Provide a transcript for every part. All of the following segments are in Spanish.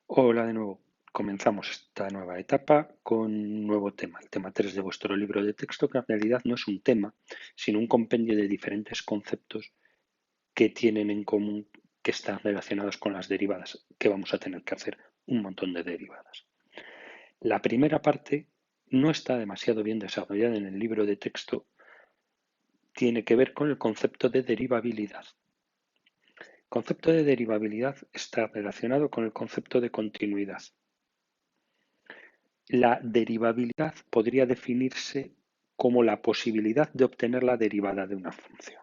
Hola de nuevo. Comenzamos esta nueva etapa con un nuevo tema, el tema 3 de vuestro libro de texto, que en realidad no es un tema, sino un compendio de diferentes conceptos que tienen en común que están relacionados con las derivadas, que vamos a tener que hacer un montón de derivadas. La primera parte no está demasiado bien desarrollada en el libro de texto, tiene que ver con el concepto de derivabilidad. El concepto de derivabilidad está relacionado con el concepto de continuidad. La derivabilidad podría definirse como la posibilidad de obtener la derivada de una función,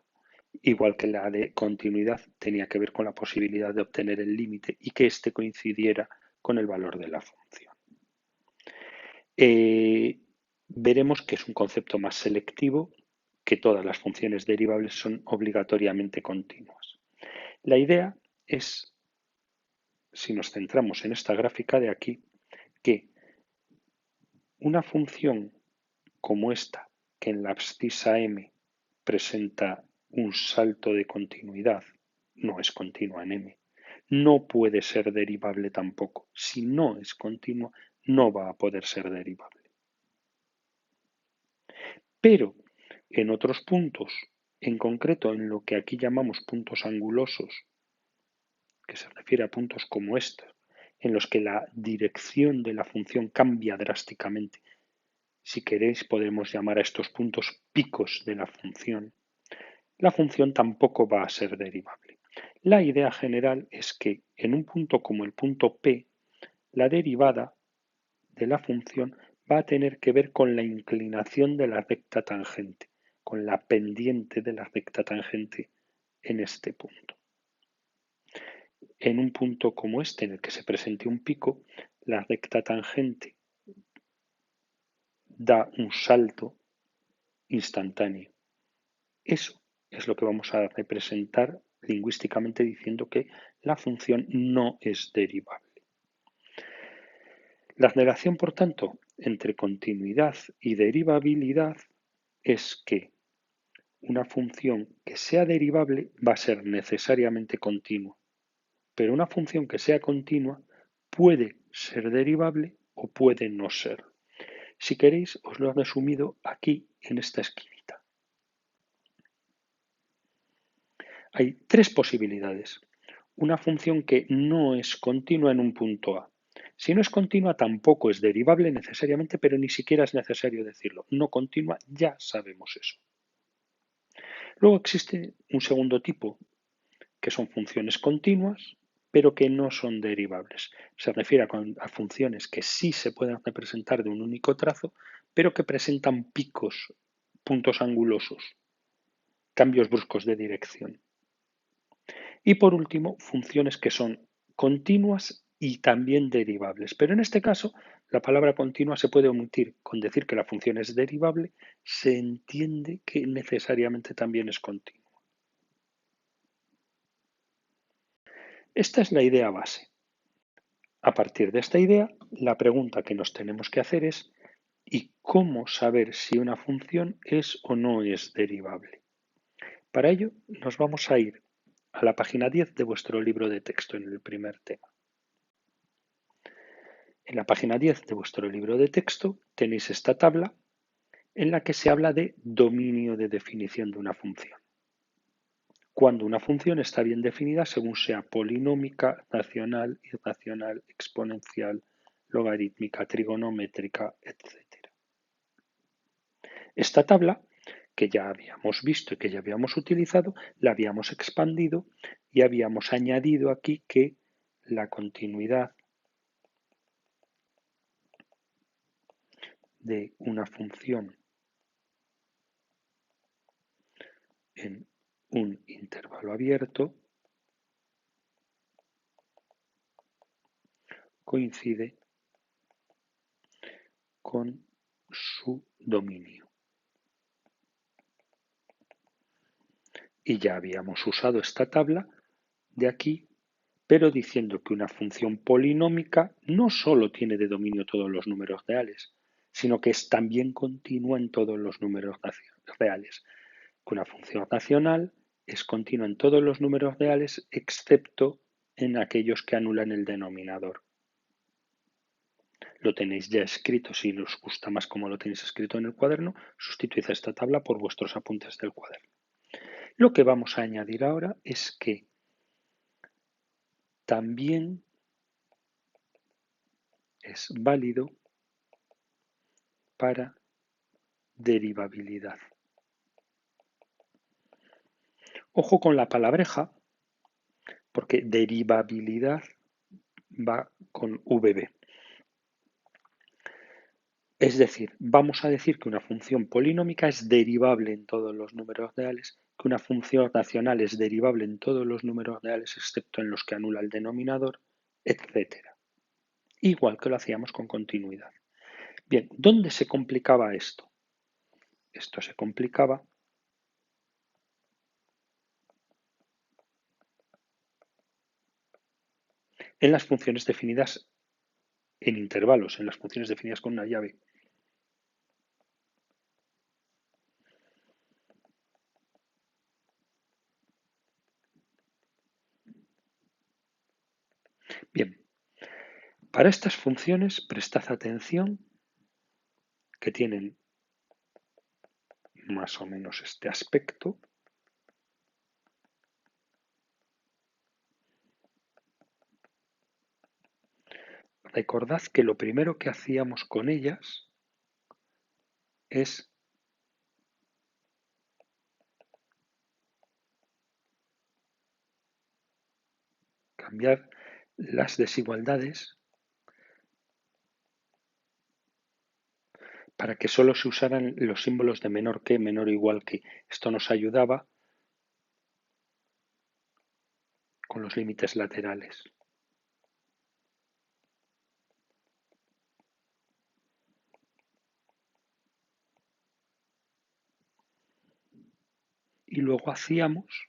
igual que la de continuidad tenía que ver con la posibilidad de obtener el límite y que éste coincidiera con el valor de la función. Veremos que es un concepto más selectivo, que todas las funciones derivables son obligatoriamente continuas. La idea es, si nos centramos en esta gráfica de aquí, que una función como esta, que en la abscisa m presenta un salto de continuidad, no es continua en m, no puede ser derivable tampoco. Si no es continua, no va a poder ser derivable. Pero en otros puntos, en concreto en lo que aquí llamamos puntos angulosos, que se refiere a puntos como estos, en los que la dirección de la función cambia drásticamente. Si queréis, podemos llamar a estos puntos picos de la función. La función tampoco va a ser derivable. La idea general es que en un punto como el punto P, la derivada de la función va a tener que ver con la inclinación de la recta tangente, con la pendiente de la recta tangente en este punto. En un punto como este, en el que se presente un pico, la recta tangente da un salto instantáneo. Eso es lo que vamos a representar lingüísticamente diciendo que la función no es derivable. La relación, por tanto, entre continuidad y derivabilidad es que una función que sea derivable va a ser necesariamente continua, pero una función que sea continua puede ser derivable o puede no ser. Si queréis, os lo he resumido aquí en esta esquinita. Hay tres posibilidades. Una función que no es continua en un punto A. Si no es continua, tampoco es derivable necesariamente, pero ni siquiera es necesario decirlo. No continua, ya sabemos eso. Luego existe un segundo tipo, que son funciones continuas, pero que no son derivables. Se refiere a funciones que sí se pueden representar de un único trazo, pero que presentan picos, puntos angulosos, cambios bruscos de dirección. Y por último, funciones que son continuas y también derivables. Pero en este caso, la palabra continua se puede omitir. Con decir que la función es derivable, se entiende que necesariamente también es continua. Esta es la idea base. A partir de esta idea, la pregunta que nos tenemos que hacer es ¿y cómo saber si una función es o no es derivable? Para ello, nos vamos a ir a la página 10 de vuestro libro de texto en el primer tema. En la página 10 de vuestro libro de texto tenéis esta tabla en la que se habla de dominio de definición de una función. Cuando una función está bien definida según sea polinómica, racional, irracional, exponencial, logarítmica, trigonométrica, etc. Esta tabla, que ya habíamos visto y que ya habíamos utilizado, la habíamos expandido y habíamos añadido aquí que la continuidad de una función en un intervalo abierto coincide con su dominio. Y ya habíamos usado esta tabla de aquí, pero diciendo que una función polinómica no solo tiene de dominio todos los números reales, sino que es también continua en todos los números reales. Que una función racional es continua en todos los números reales excepto en aquellos que anulan el denominador. lo tenéis ya escrito. Si os gusta más como lo tenéis escrito en el cuaderno, sustituid esta tabla por vuestros apuntes del cuaderno. Lo que vamos a añadir ahora es que también es válido para derivabilidad. Ojo con la palabreja, porque derivabilidad va con VB. Es decir, vamos a decir que una función polinómica es derivable en todos los números reales, que una función racional es derivable en todos los números reales excepto en los que anula el denominador, etc. Igual que lo hacíamos con continuidad. Bien, ¿dónde se complicaba esto? Esto se complicaba en las funciones definidas en intervalos, en las funciones definidas con una llave. Bien, para estas funciones prestad atención que tienen más o menos este aspecto. Recordad que lo primero que hacíamos con ellas es cambiar las desigualdades para que solo se usaran los símbolos de menor que, menor o igual que. Esto nos ayudaba con los límites laterales. Y luego hacíamos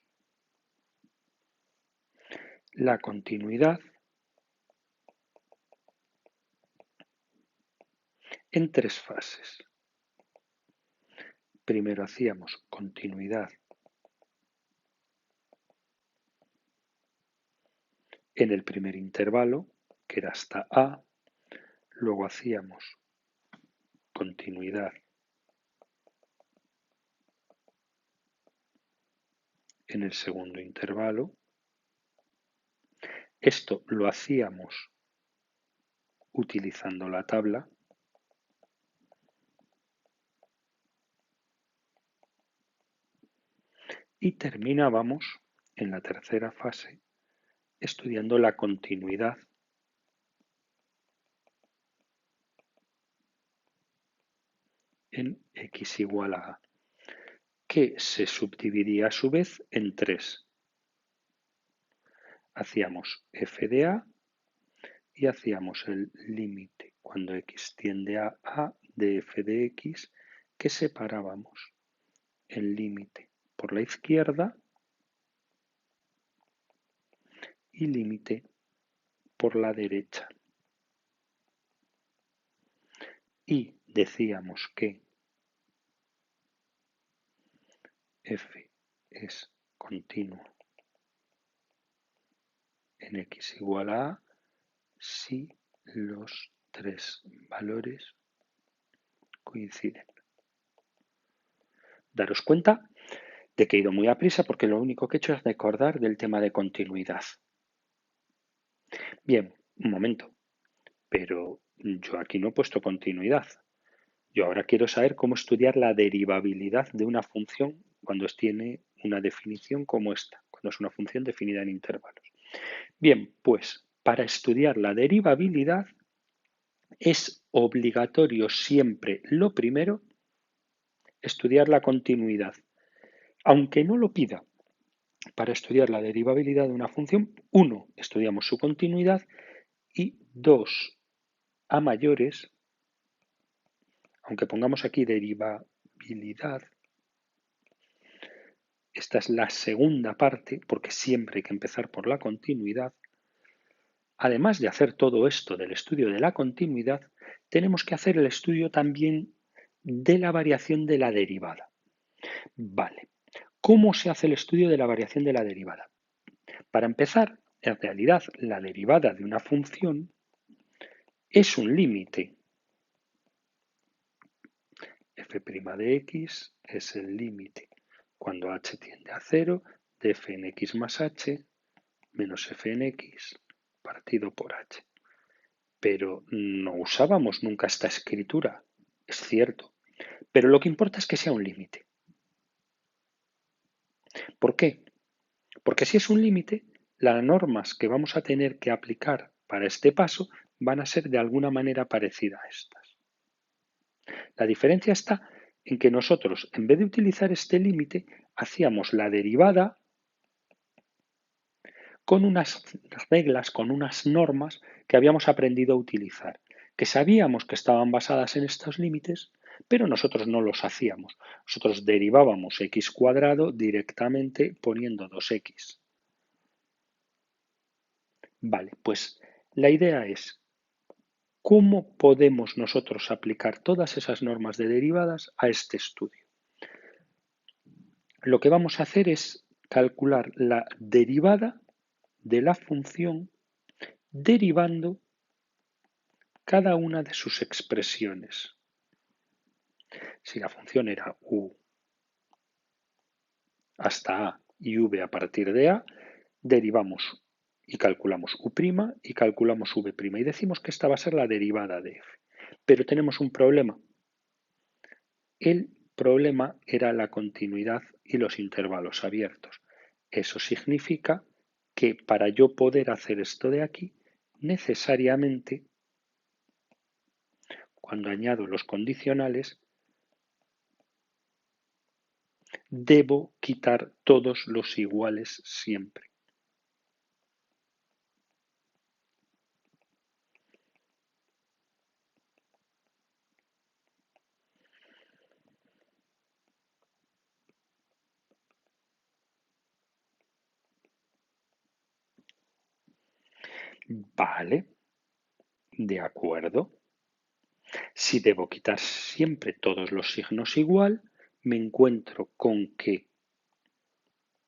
la continuidad en tres fases. Primero hacíamos continuidad en el primer intervalo, que era hasta A. Luego hacíamos continuidad en el segundo intervalo. Esto lo hacíamos utilizando la tabla. Y terminábamos en la tercera fase estudiando la continuidad en x igual a a, que se subdividía a su vez en tres. Hacíamos f de a y hacíamos el límite cuando x tiende a de f de x, que separábamos el límite por la izquierda y límite por la derecha. Y decíamos que f es continuo en x igual a a si los tres valores coinciden. Daros cuenta de que he ido muy a prisa porque lo único que he hecho es recordar del tema de continuidad. Bien, un momento, pero yo aquí no he puesto continuidad. Yo ahora quiero saber cómo estudiar la derivabilidad de una función cuando tiene una definición como esta, cuando es una función definida en intervalos. Bien, pues para estudiar la derivabilidad es obligatorio siempre lo primero estudiar la continuidad. Aunque no lo pida, para estudiar la derivabilidad de una función, 1, estudiamos su continuidad y 2, a mayores, aunque pongamos aquí derivabilidad, esta es la segunda parte, porque siempre hay que empezar por la continuidad. Además de hacer todo esto del estudio de la continuidad, tenemos que hacer el estudio también de la variación de la derivada. Vale, ¿cómo se hace el estudio de la variación de la derivada? Para empezar, en realidad, la derivada de una función es un límite. F' de x es el límite cuando h tiende a 0 de f en x más h menos f en x partido por h. Pero no usábamos nunca esta escritura, es cierto. Pero lo que importa es que sea un límite. ¿Por qué? Porque si es un límite, las normas que vamos a tener que aplicar para este paso van a ser de alguna manera parecida a estas. La diferencia está en que nosotros, en vez de utilizar este límite, hacíamos la derivada con unas reglas, con unas normas que habíamos aprendido a utilizar, que sabíamos que estaban basadas en estos límites, pero nosotros no los hacíamos. Nosotros derivábamos x cuadrado directamente poniendo 2x. Vale, pues la idea es cómo podemos nosotros aplicar todas esas normas de derivadas a este estudio. Lo que vamos a hacer es calcular la derivada de la función derivando cada una de sus expresiones. Si la función era u hasta a y v a partir de a, derivamos y calculamos u' y calculamos v' y decimos que esta va a ser la derivada de f. Pero tenemos un problema. El problema era la continuidad y los intervalos abiertos. Eso significa que para yo poder hacer esto de aquí, necesariamente, cuando añado los condicionales, debo quitar todos los iguales siempre. Vale, de acuerdo. Si debo quitar siempre todos los signos igual, me encuentro con que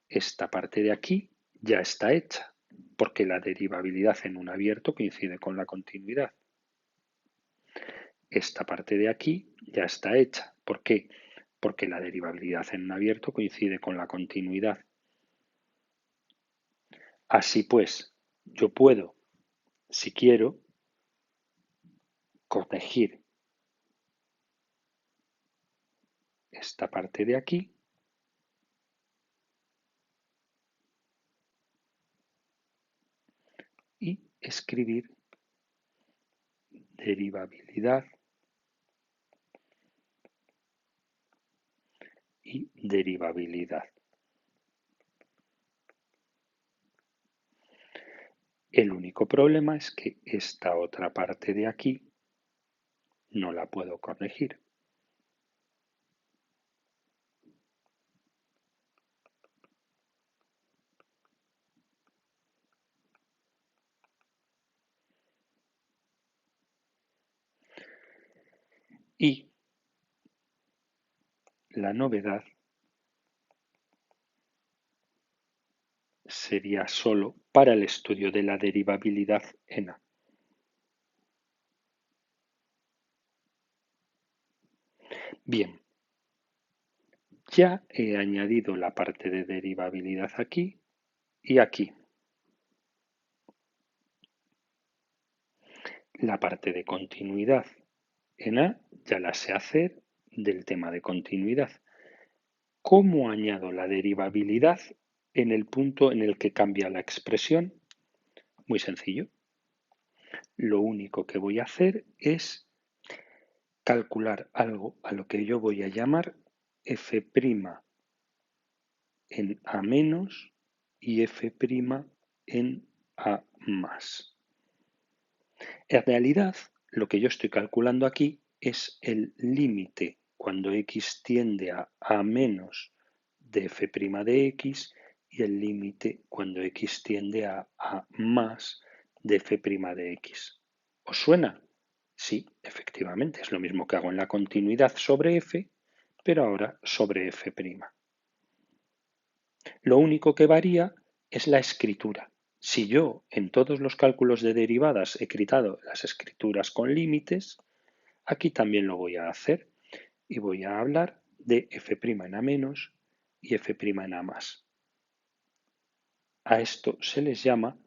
esta parte de aquí ya está hecha, porque la derivabilidad en un abierto coincide con la continuidad. Esta parte de aquí ya está hecha. ¿Por qué? Porque la derivabilidad en un abierto coincide con la continuidad. Así pues, yo puedo, si quiero, corregir esta parte de aquí y escribir derivabilidad y derivabilidad. El único problema es que esta otra parte de aquí no la puedo corregir. Y la novedad sería solo para el estudio de la derivabilidad en A. Bien, ya he añadido la parte de derivabilidad aquí y aquí. La parte de continuidad en A ya la sé hacer del tema de continuidad. ¿Cómo añado la derivabilidad en el punto en el que cambia la expresión? Muy sencillo. Lo único que voy a hacer es calcular algo a lo que yo voy a llamar f' en A menos y f' en A más. En realidad, lo que yo estoy calculando aquí es el límite cuando x tiende a menos de f' de x y el límite cuando x tiende a más de f' de x. ¿Os suena? Sí, efectivamente, es lo mismo que hago en la continuidad sobre f, pero ahora sobre f'. Lo único que varía es la escritura. Si yo en todos los cálculos de derivadas he quitado las escrituras con límites, aquí también lo voy a hacer y voy a hablar de f' en a menos y f' en a más. A esto se les llama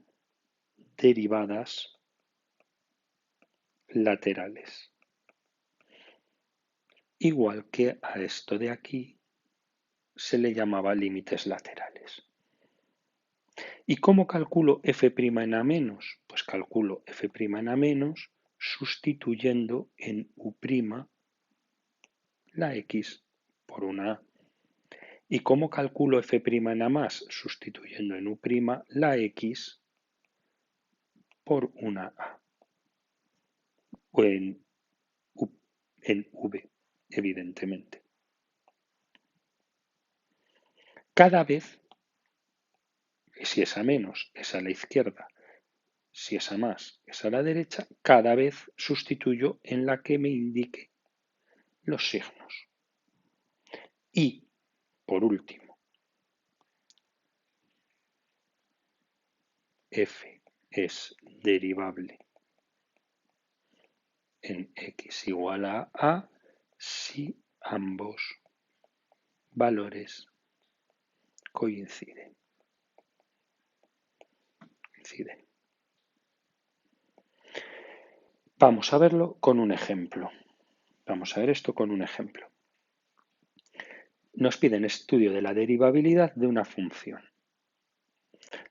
derivadas laterales. Igual que a esto de aquí se le llamaba límites laterales. ¿Y cómo calculo f' en a menos? Pues calculo f' en a menos sustituyendo en u' la x por una a. ¿Y cómo calculo f' en a más? Sustituyendo en u' la x por una a. O en v, evidentemente. Cada vez, si es a menos, es a la izquierda, si es a más, es a la derecha, cada vez sustituyo en la que me indique los signos. Y, por último, f es derivable en x igual a si ambos valores coinciden. Vamos a verlo con un ejemplo. Vamos a ver esto con un ejemplo. Nos piden estudio de la derivabilidad de una función.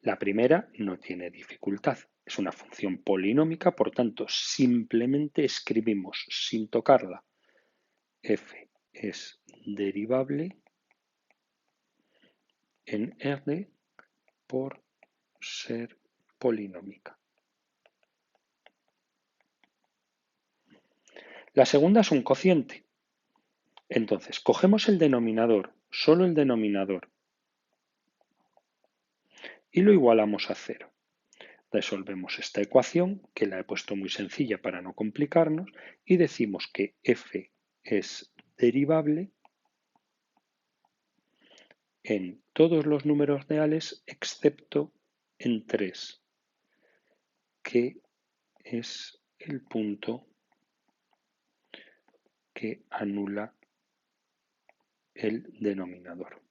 La primera no tiene dificultad, es una función polinómica, por tanto, simplemente escribimos sin tocarla. F es derivable en R por ser polinómica. La segunda es un cociente. Entonces, cogemos el denominador, solo el denominador, y lo igualamos a 0. Resolvemos esta ecuación, que la he puesto muy sencilla para no complicarnos, y decimos que f es derivable en todos los números reales excepto en 3, que es el punto que anula el denominador.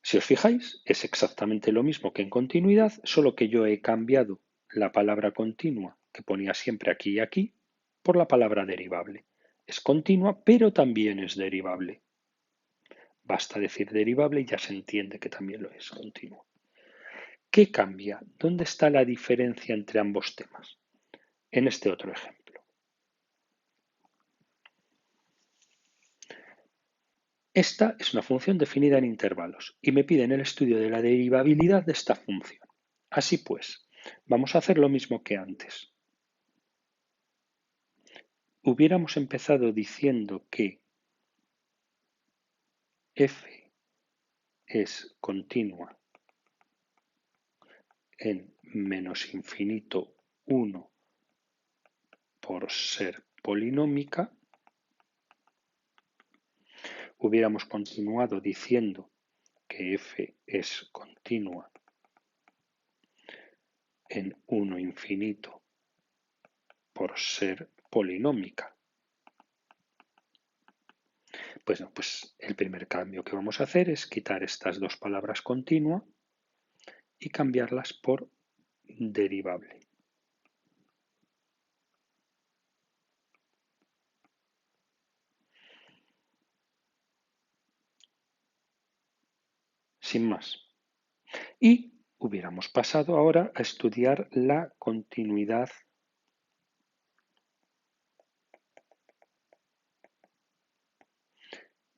Si os fijáis, es exactamente lo mismo que en continuidad, solo que yo he cambiado la palabra continua, que ponía siempre aquí y aquí, por la palabra derivable. Es continua, pero también es derivable. Basta decir derivable y ya se entiende que también lo es continua. ¿Qué cambia? ¿Dónde está la diferencia entre ambos temas? En este otro ejemplo. Esta es una función definida en intervalos y me piden el estudio de la derivabilidad de esta función. Así pues, vamos a hacer lo mismo que antes. Hubiéramos empezado diciendo que f es continua en menos infinito 1 por ser polinómica. Hubiéramos continuado diciendo que f es continua en 1 infinito por ser polinómica. Pues el primer cambio que vamos a hacer es quitar estas dos palabras continua y cambiarlas por derivable. Sin más. Y hubiéramos pasado ahora a estudiar la continuidad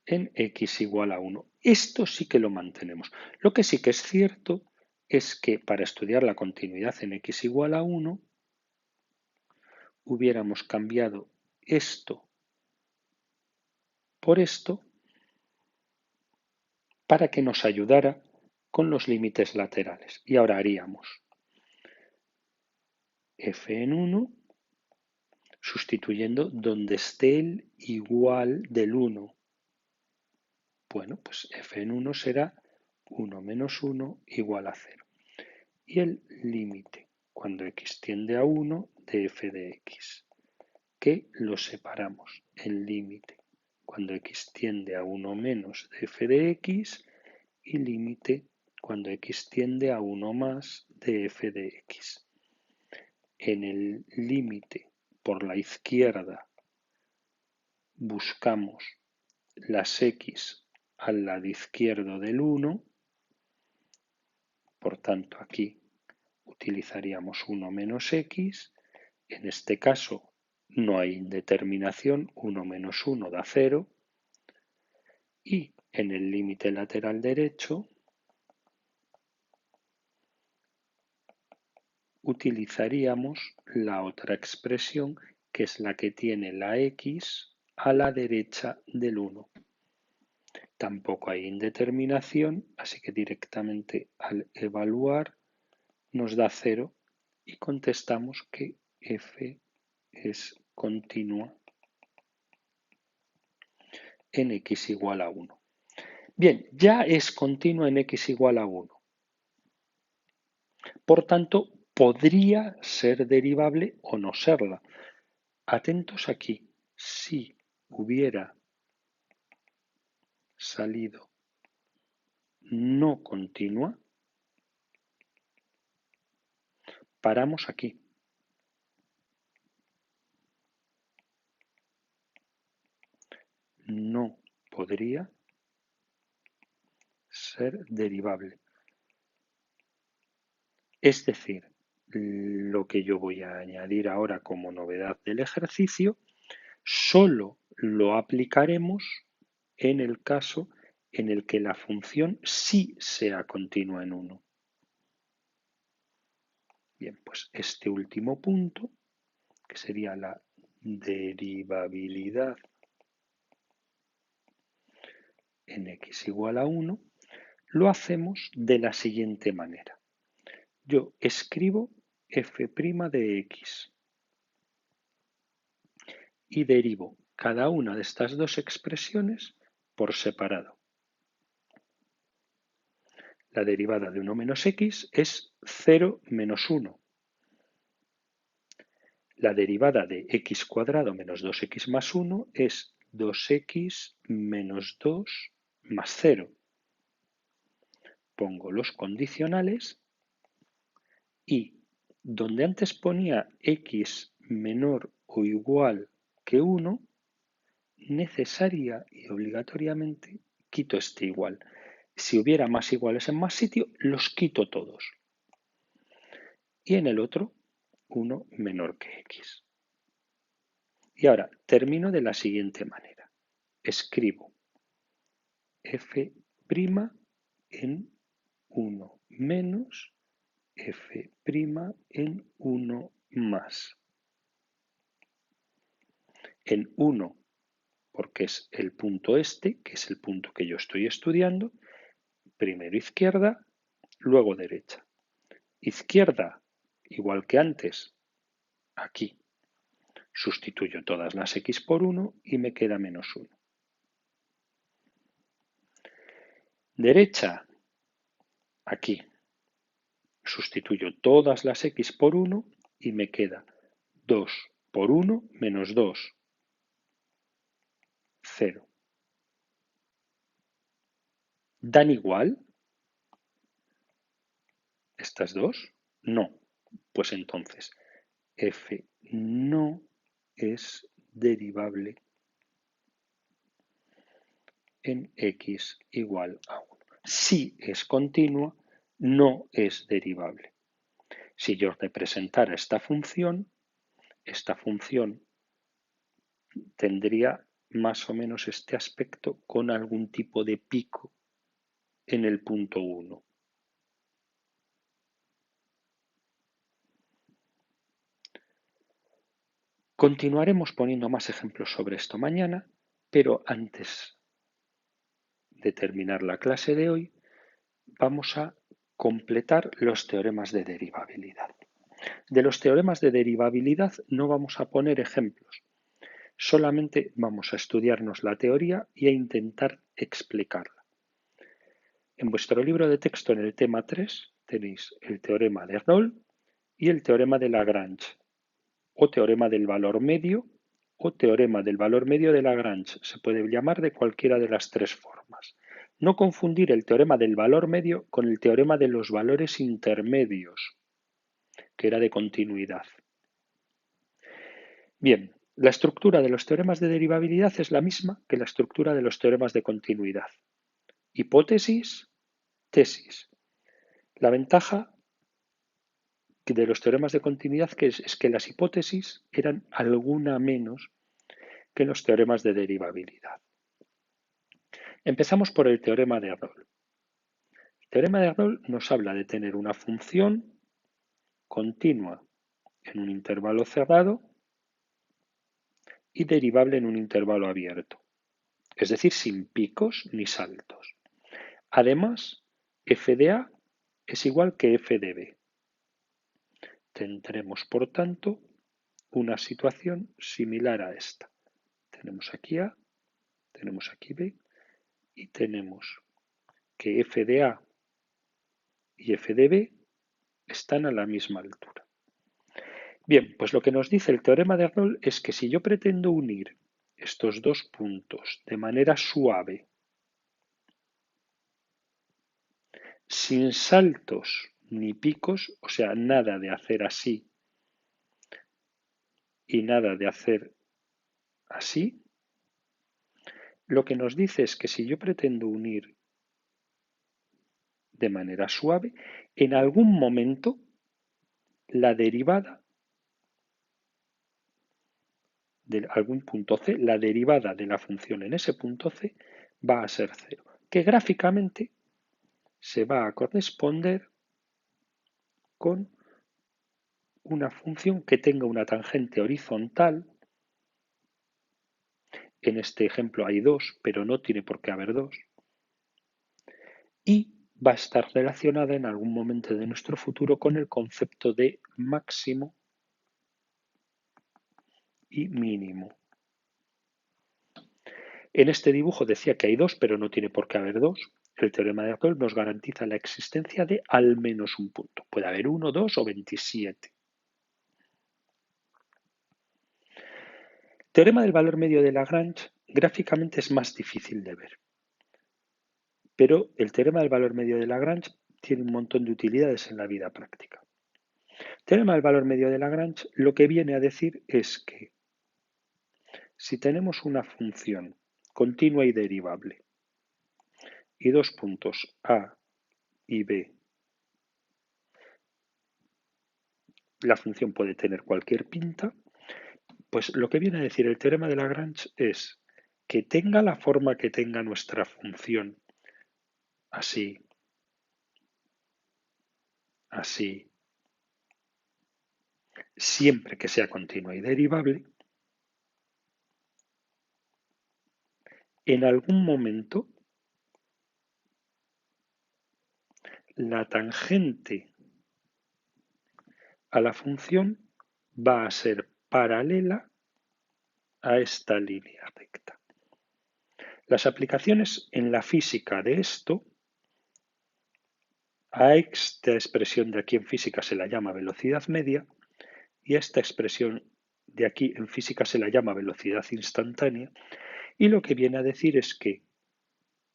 en x igual a 1. Esto sí que lo mantenemos. Lo que sí que es cierto es que para estudiar la continuidad en x igual a 1 hubiéramos cambiado esto por esto para que nos ayudara con los límites laterales. Y ahora haríamos f en 1 sustituyendo donde esté el igual del 1. Bueno, pues f en 1 será 1 menos 1 igual a 0. Y el límite cuando x tiende a 1 de f de x, que lo separamos. El límite cuando x tiende a 1 menos de f de x y límite cuando x tiende a 1 más de f de x. En el límite por la izquierda buscamos las x al lado izquierdo del 1, por tanto aquí utilizaríamos 1 menos x, en este caso no hay indeterminación, 1 menos 1 da 0, y en el límite lateral derecho utilizaríamos la otra expresión, que es la que tiene la x a la derecha del 1. Tampoco hay indeterminación, así que directamente al evaluar nos da 0 y contestamos que f es continua en x igual a 1. Bien, ya es continua en x igual a 1. Por tanto, podría ser derivable o no serla. Atentos aquí, si hubiera salido no continua, paramos aquí. No podría ser derivable. Es decir, lo que yo voy a añadir ahora como novedad del ejercicio, solo lo aplicaremos en el caso en el que la función sí sea continua en 1. Bien, pues este último punto, que sería la derivabilidad en x igual a 1, lo hacemos de la siguiente manera. Yo escribo f' de x y derivo cada una de estas dos expresiones por separado. La derivada de 1 menos x es 0 menos 1. La derivada de x cuadrado menos 2x más 1 es 2x menos 2 más 0. Pongo los condicionales y donde antes ponía x menor o igual que 1, necesaria y obligatoriamente quito este igual. Si hubiera más iguales en más sitio, los quito todos. Y en el otro, 1 menor que x. Y ahora termino de la siguiente manera. Escribo f' en 1 menos f' en 1 más. En 1 porque es el punto este, que es el punto que yo estoy estudiando, primero izquierda, luego derecha. Izquierda, igual que antes, aquí. Sustituyo todas las x por 1 y me queda menos 1. Derecha, aquí. Sustituyo todas las x por 1 y me queda 2 por 1 menos 2. 0. ¿Dan igual estas dos? No. Pues entonces f no es derivable en x igual a 1. Si es continua, no es derivable. Si yo representara esta función tendría más o menos este aspecto con algún tipo de pico en el punto 1. Continuaremos poniendo más ejemplos sobre esto mañana, pero antes de terminar la clase de hoy, vamos a completar los teoremas de derivabilidad. De los teoremas de derivabilidad no vamos a poner ejemplos, Solamente vamos a estudiarnos la teoría y a intentar explicarla. En vuestro libro de texto en el tema 3 tenéis el teorema de Arnold y el teorema de Lagrange, o teorema del valor medio, o teorema del valor medio de Lagrange. Se puede llamar de cualquiera de las tres formas. No confundir el teorema del valor medio con el teorema de los valores intermedios, que era de continuidad. Bien, la estructura de los teoremas de derivabilidad es la misma que la estructura de los teoremas de continuidad. Hipótesis, tesis. La ventaja de los teoremas de continuidad es que las hipótesis eran alguna menos que los teoremas de derivabilidad. Empezamos por el teorema de Arnold. El teorema de Arnold nos habla de tener una función continua en un intervalo cerrado y derivable en un intervalo abierto, es decir, sin picos ni saltos. Además, f de A es igual que f de B. Tendremos, por tanto, una situación similar a esta. Tenemos aquí A, tenemos aquí B y tenemos que f de A y f de B están a la misma altura. Bien, pues lo que nos dice el teorema de Arnold es que si yo pretendo unir estos dos puntos de manera suave, sin saltos ni picos, o sea, nada de hacer así y nada de hacer así, lo que nos dice es que si yo pretendo unir de manera suave, en algún momento la derivada de algún punto C, la derivada de la función en ese punto C va a ser cero, que gráficamente se va a corresponder con una función que tenga una tangente horizontal. En este ejemplo hay dos, pero no tiene por qué haber dos. Y va a estar relacionada en algún momento de nuestro futuro con el concepto de máximo y mínimo. En este dibujo decía que hay dos, pero no tiene por qué haber dos. El teorema de Arnold nos garantiza la existencia de al menos un punto. Puede haber uno, dos o 27. Teorema del valor medio de Lagrange gráficamente es más difícil de ver. Pero el teorema del valor medio de Lagrange tiene un montón de utilidades en la vida práctica. El teorema del valor medio de Lagrange lo que viene a decir es que si tenemos una función continua y derivable y dos puntos A y B, la función puede tener cualquier pinta, pues lo que viene a decir el teorema de Lagrange es que tenga la forma que tenga nuestra función, así, así, siempre que sea continua y derivable, en algún momento la tangente a la función va a ser paralela a esta línea recta. Las aplicaciones en la física de esto, a esta expresión de aquí en física se la llama velocidad media y a esta expresión de aquí en física se la llama velocidad instantánea, y lo que viene a decir es que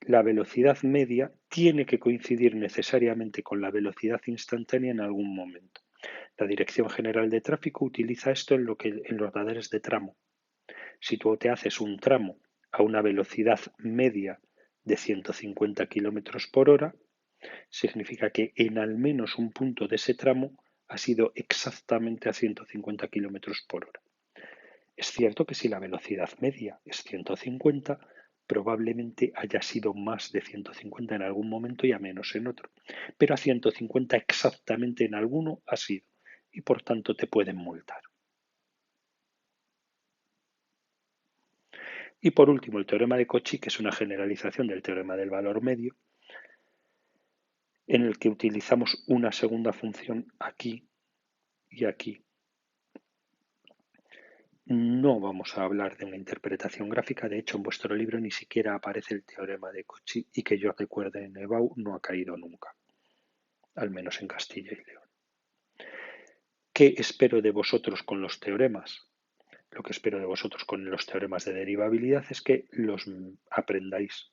la velocidad media tiene que coincidir necesariamente con la velocidad instantánea en algún momento. La Dirección General de Tráfico utiliza esto en los radares de tramo. Si tú te haces un tramo a una velocidad media de 150 km por hora, significa que en al menos un punto de ese tramo ha sido exactamente a 150 km por hora. Es cierto que si la velocidad media es 150, probablemente haya sido más de 150 en algún momento y a menos en otro, pero a 150 exactamente en alguno ha sido y por tanto te pueden multar. Y por último, el teorema de Cauchy, que es una generalización del teorema del valor medio, en el que utilizamos una segunda función aquí y aquí. No vamos a hablar de una interpretación gráfica, de hecho en vuestro libro ni siquiera aparece el teorema de Cauchy y que yo recuerde en EBAU no ha caído nunca, al menos en Castilla y León. ¿Qué espero de vosotros con los teoremas? Lo que espero de vosotros con los teoremas de derivabilidad es que los aprendáis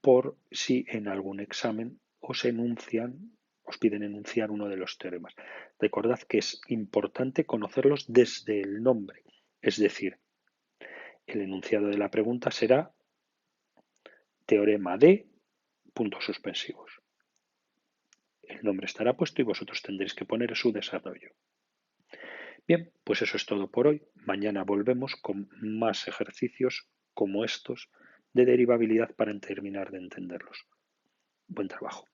por si en algún examen os piden enunciar uno de los teoremas. Recordad que es importante conocerlos desde el nombre, es decir, el enunciado de la pregunta será teorema de puntos suspensivos. El nombre estará puesto y vosotros tendréis que poner su desarrollo. Bien, pues eso es todo por hoy. Mañana volvemos con más ejercicios como estos de derivabilidad para terminar de entenderlos. Buen trabajo.